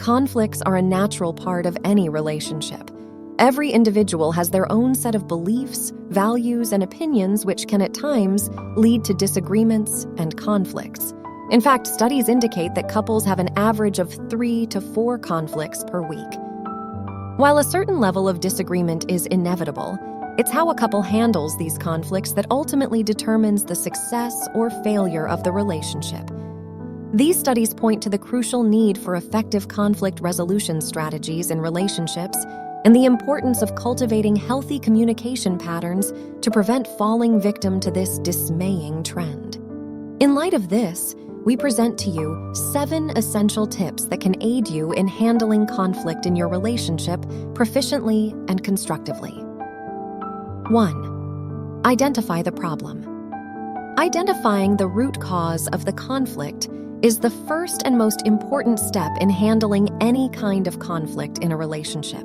Conflicts are a natural part of any relationship. Every individual has their own set of beliefs, values, and opinions which can at times lead to disagreements and conflicts. In fact, studies indicate that couples have an average of 3 to 4 conflicts per week. While a certain level of disagreement is inevitable, it's how a couple handles these conflicts that ultimately determines the success or failure of the relationship. These studies point to the crucial need for effective conflict resolution strategies in relationships and the importance of cultivating healthy communication patterns to prevent falling victim to this dismaying trend. In light of this, we present to you 7 essential tips that can aid you in handling conflict in your relationship proficiently and constructively. 1. Identify the problem. Identifying the root cause of the conflict is the first and most important step in handling any kind of conflict in a relationship.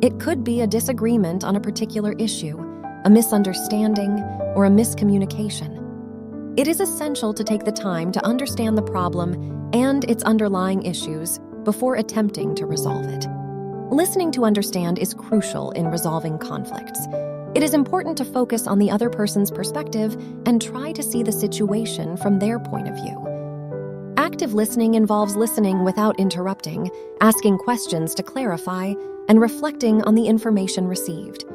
It could be a disagreement on a particular issue, a misunderstanding, or a miscommunication. It is essential to take the time to understand the problem and its underlying issues before attempting to resolve it. Listening to understand is crucial in resolving conflicts. It is important to focus on the other person's perspective and try to see the situation from their point of view. Active listening involves listening without interrupting, asking questions to clarify, and reflecting on the information received.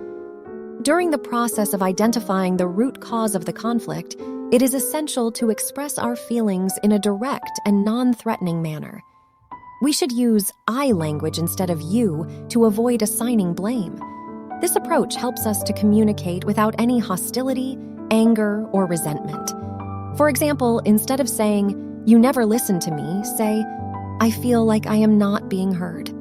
During the process of identifying the root cause of the conflict, it is essential to express our feelings in a direct and non-threatening manner. We should use I language instead of you to avoid assigning blame. This approach helps us to communicate without any hostility, anger, or resentment. For example, instead of saying, "You never listen to me," say, "I feel like I am not being heard."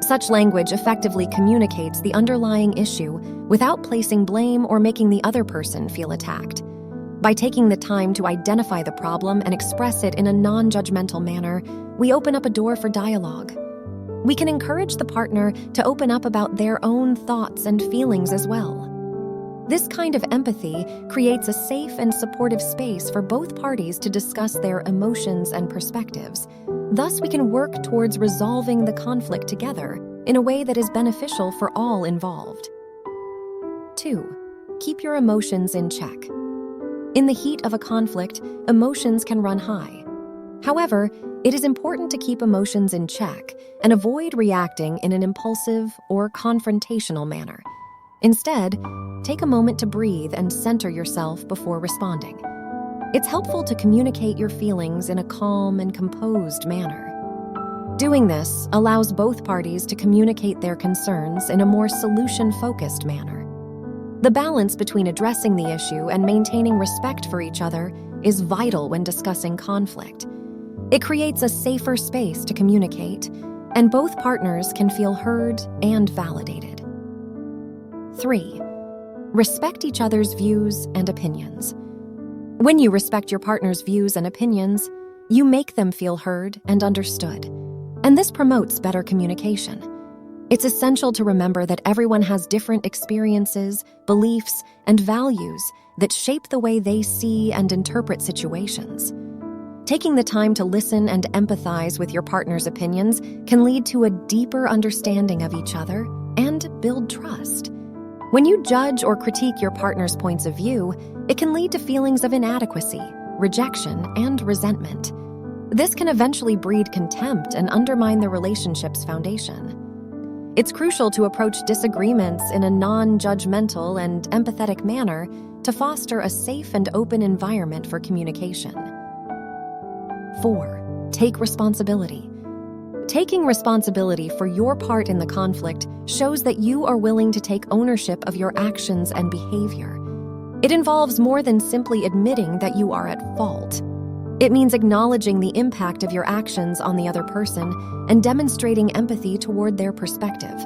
Such language effectively communicates the underlying issue without placing blame or making the other person feel attacked. By taking the time to identify the problem and express it in a non-judgmental manner, we open up a door for dialogue. We can encourage the partner to open up about their own thoughts and feelings as well. This kind of empathy creates a safe and supportive space for both parties to discuss their emotions and perspectives. Thus, we can work towards resolving the conflict together in a way that is beneficial for all involved. 2. Keep your emotions in check. In the heat of a conflict, emotions can run high. However, it is important to keep emotions in check and avoid reacting in an impulsive or confrontational manner. Instead, take a moment to breathe and center yourself before responding. It's helpful to communicate your feelings in a calm and composed manner. Doing this allows both parties to communicate their concerns in a more solution-focused manner. The balance between addressing the issue and maintaining respect for each other is vital when discussing conflict. It creates a safer space to communicate, and both partners can feel heard and validated. 3. Respect each other's views and opinions. When you respect your partner's views and opinions, you make them feel heard and understood, and this promotes better communication. It's essential to remember that everyone has different experiences, beliefs, and values that shape the way they see and interpret situations. Taking the time to listen and empathize with your partner's opinions can lead to a deeper understanding of each other and build trust. When you judge or critique your partner's points of view, it can lead to feelings of inadequacy, rejection, and resentment. This can eventually breed contempt and undermine the relationship's foundation. It's crucial to approach disagreements in a non-judgmental and empathetic manner to foster a safe and open environment for communication. 4. Take responsibility. Taking responsibility for your part in the conflict shows that you are willing to take ownership of your actions and behavior. It involves more than simply admitting that you are at fault. It means acknowledging the impact of your actions on the other person and demonstrating empathy toward their perspective.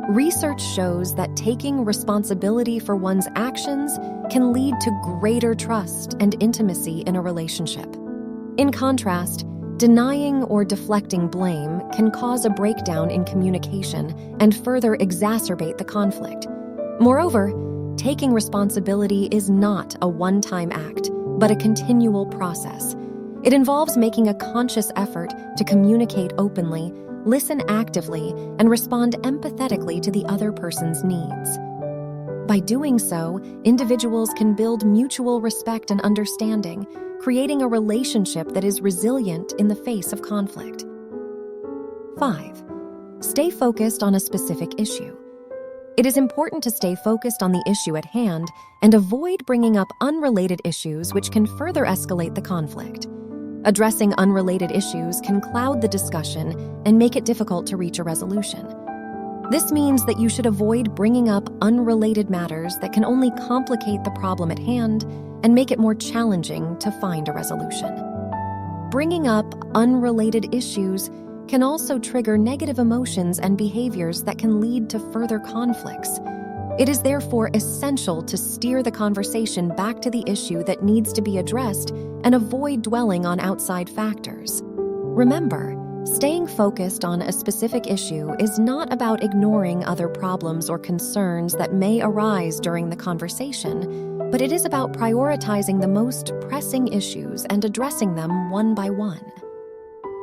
Research shows that taking responsibility for one's actions can lead to greater trust and intimacy in a relationship. In contrast, denying or deflecting blame can cause a breakdown in communication and further exacerbate the conflict. Moreover, taking responsibility is not a one-time act, but a continual process. It involves making a conscious effort to communicate openly, listen actively, and respond empathetically to the other person's needs. By doing so, individuals can build mutual respect and understanding, creating a relationship that is resilient in the face of conflict. 5. Stay focused on a specific issue. It is important to stay focused on the issue at hand and avoid bringing up unrelated issues which can further escalate the conflict. Addressing unrelated issues can cloud the discussion and make it difficult to reach a resolution. This means that you should avoid bringing up unrelated matters that can only complicate the problem at hand and make it more challenging to find a resolution. Bringing up unrelated issues can also trigger negative emotions and behaviors that can lead to further conflicts. It is therefore essential to steer the conversation back to the issue that needs to be addressed and avoid dwelling on outside factors. Remember, staying focused on a specific issue is not about ignoring other problems or concerns that may arise during the conversation, but it is about prioritizing the most pressing issues and addressing them one by one.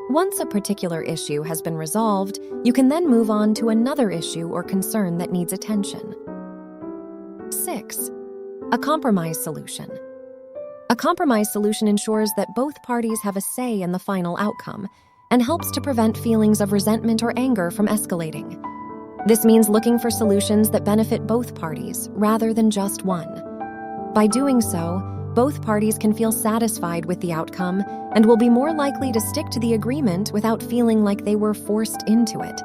Once a particular issue has been resolved, you can then move on to another issue or concern that needs attention. 6. A compromise solution. A compromise solution ensures that both parties have a say in the final outcome and helps to prevent feelings of resentment or anger from escalating. This means looking for solutions that benefit both parties rather than just one. By doing so, both parties can feel satisfied with the outcome and will be more likely to stick to the agreement without feeling like they were forced into it.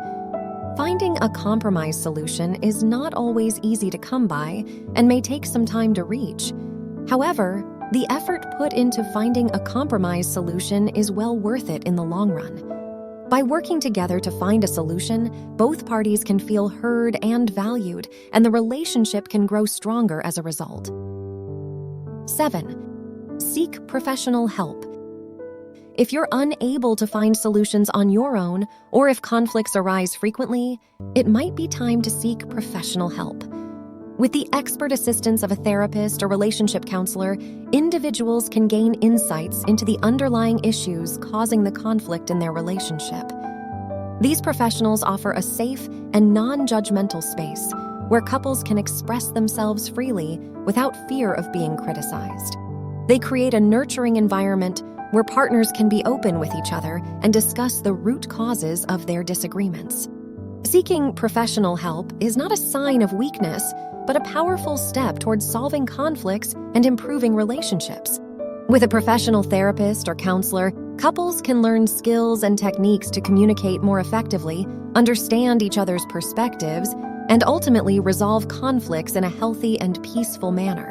Finding a compromise solution is not always easy to come by and may take some time to reach. However, the effort put into finding a compromise solution is well worth it in the long run. By working together to find a solution, both parties can feel heard and valued, and the relationship can grow stronger as a result. 7. Seek professional help. If you're unable to find solutions on your own, or if conflicts arise frequently, it might be time to seek professional help. With the expert assistance of a therapist or relationship counselor, individuals can gain insights into the underlying issues causing the conflict in their relationship. These professionals offer a safe and non-judgmental space where couples can express themselves freely without fear of being criticized. They create a nurturing environment where partners can be open with each other and discuss the root causes of their disagreements. Seeking professional help is not a sign of weakness, but a powerful step towards solving conflicts and improving relationships. With a professional therapist or counselor, couples can learn skills and techniques to communicate more effectively, understand each other's perspectives, and ultimately resolve conflicts in a healthy and peaceful manner.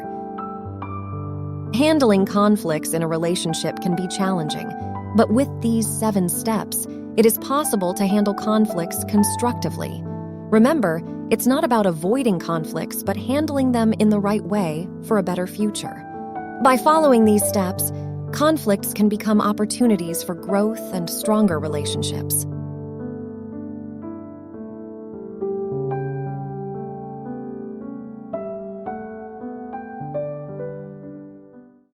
Handling conflicts in a relationship can be challenging, but with these 7 steps, it is possible to handle conflicts constructively. Remember, it's not about avoiding conflicts, but handling them in the right way for a better future. By following these steps, conflicts can become opportunities for growth and stronger relationships.